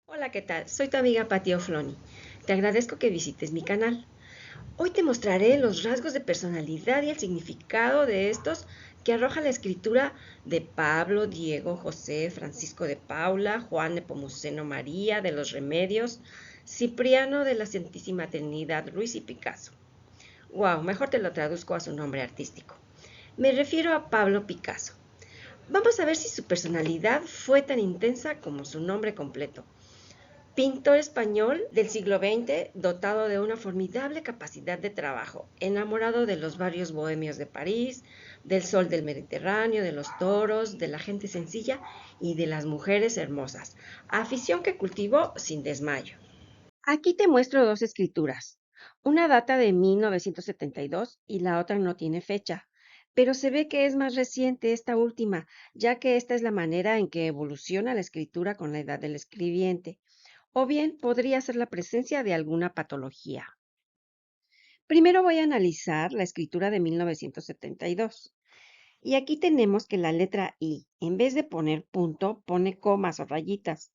Hola, ¿qué tal? Soy tu amiga Patti Ofloni. Te agradezco que visites mi canal. Hoy te mostraré los rasgos de personalidad y el significado de estos que arroja la escritura de Pablo, Diego, José, Francisco de Paula, Juan de Pomuceno María, de los Remedios, Cipriano de la Santísima Trinidad, Ruiz y Picasso. Wow, mejor te lo traduzco a su nombre artístico. Me refiero a Pablo Picasso. Vamos a ver si su personalidad fue tan intensa como su nombre completo. Pintor español del siglo XX, dotado de una formidable capacidad de trabajo, enamorado de los barrios bohemios de París, del sol del Mediterráneo, de los toros, de la gente sencilla y de las mujeres hermosas, afición que cultivó sin desmayo. Aquí te muestro dos escrituras. Una data de 1972 y la otra no tiene fecha, pero se ve que es más reciente esta última, ya que esta es la manera en que evoluciona la escritura con la edad del escribiente, o bien podría ser la presencia de alguna patología. Primero voy a analizar la escritura de 1972. Y aquí tenemos que la letra I, en vez de poner punto, pone comas o rayitas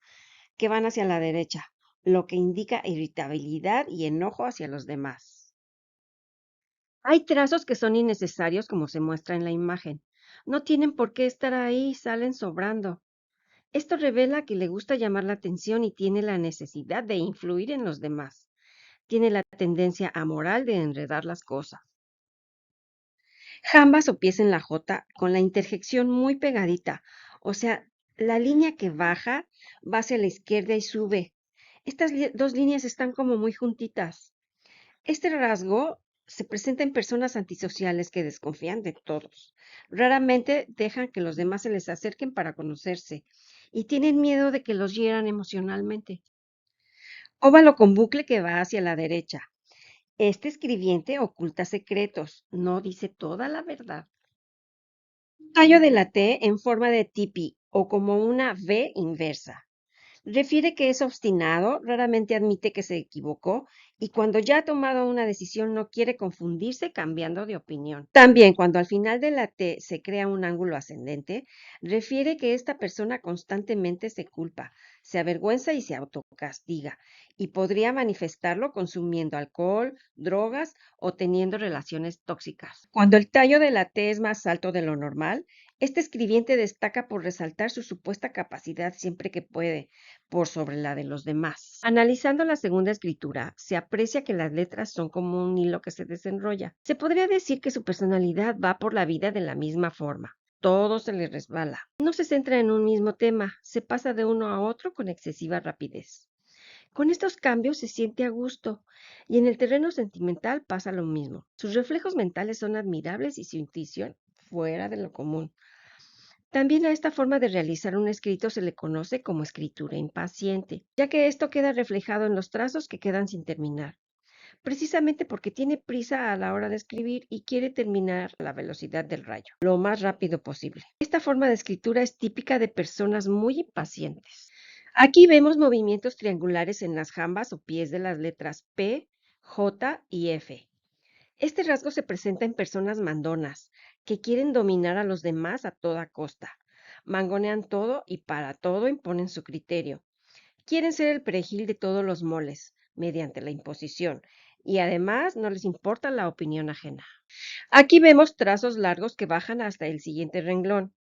que van hacia la derecha, lo que indica irritabilidad y enojo hacia los demás. Hay trazos que son innecesarios como se muestra en la imagen. No tienen por qué estar ahí, salen sobrando. Esto revela que le gusta llamar la atención y tiene la necesidad de influir en los demás. Tiene la tendencia amoral de enredar las cosas. Jambas o pies en la J con la interjección muy pegadita, o sea, la línea que baja va hacia la izquierda y sube. Estas dos líneas están como muy juntitas. Este rasgo se presenta en personas antisociales que desconfían de todos. Raramente dejan que los demás se les acerquen para conocerse y tienen miedo de que los hieran emocionalmente. Óvalo con bucle que va hacia la derecha. Este escribiente oculta secretos, no dice toda la verdad. Tallo de la T en forma de tipi o como una V inversa. Refiere que es obstinado, raramente admite que se equivocó y cuando ya ha tomado una decisión no quiere confundirse cambiando de opinión. También cuando al final de la T se crea un ángulo ascendente, refiere que esta persona constantemente se culpa, se avergüenza y se autocastiga y podría manifestarlo consumiendo alcohol, drogas o teniendo relaciones tóxicas. Cuando el tallo de la T es más alto de lo normal, este escribiente destaca por resaltar su supuesta capacidad siempre que puede, por sobre la de los demás. Analizando la segunda escritura, se aprecia que las letras son como un hilo que se desenrolla. Se podría decir que su personalidad va por la vida de la misma forma. Todo se le resbala. No se centra en un mismo tema, se pasa de uno a otro con excesiva rapidez. Con estos cambios se siente a gusto y en el terreno sentimental pasa lo mismo. Sus reflejos mentales son admirables y su intuición fuera de lo común. También a esta forma de realizar un escrito se le conoce como escritura impaciente, ya que esto queda reflejado en los trazos que quedan sin terminar, precisamente porque tiene prisa a la hora de escribir y quiere terminar a la velocidad del rayo, lo más rápido posible. Esta forma de escritura es típica de personas muy impacientes. Aquí vemos movimientos triangulares en las jambas o pies de las letras P, J y F. Este rasgo se presenta en personas mandonas, que quieren dominar a los demás a toda costa. Mangonean todo y para todo imponen su criterio. Quieren ser el perejil de todos los moles, mediante la imposición, y además no les importa la opinión ajena. Aquí vemos trazos largos que bajan hasta el siguiente renglón.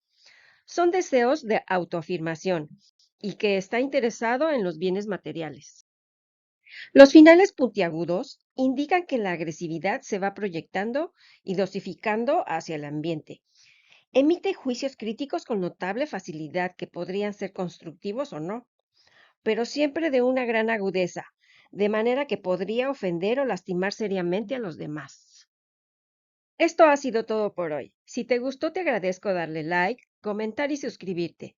Son deseos de autoafirmación y que está interesado en los bienes materiales. Los finales puntiagudos indican que la agresividad se va proyectando y dosificando hacia el ambiente. Emite juicios críticos con notable facilidad que podrían ser constructivos o no, pero siempre de una gran agudeza, de manera que podría ofender o lastimar seriamente a los demás. Esto ha sido todo por hoy. Si te gustó, te agradezco darle like, comentar y suscribirte.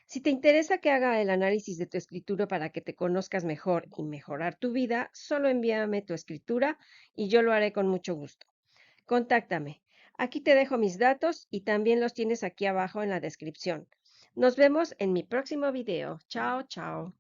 Si te interesa que haga el análisis de tu escritura para que te conozcas mejor y mejorar tu vida, solo envíame tu escritura y yo lo haré con mucho gusto. Contáctame. Aquí te dejo mis datos y también los tienes aquí abajo en la descripción. Nos vemos en mi próximo video. Chao, chao.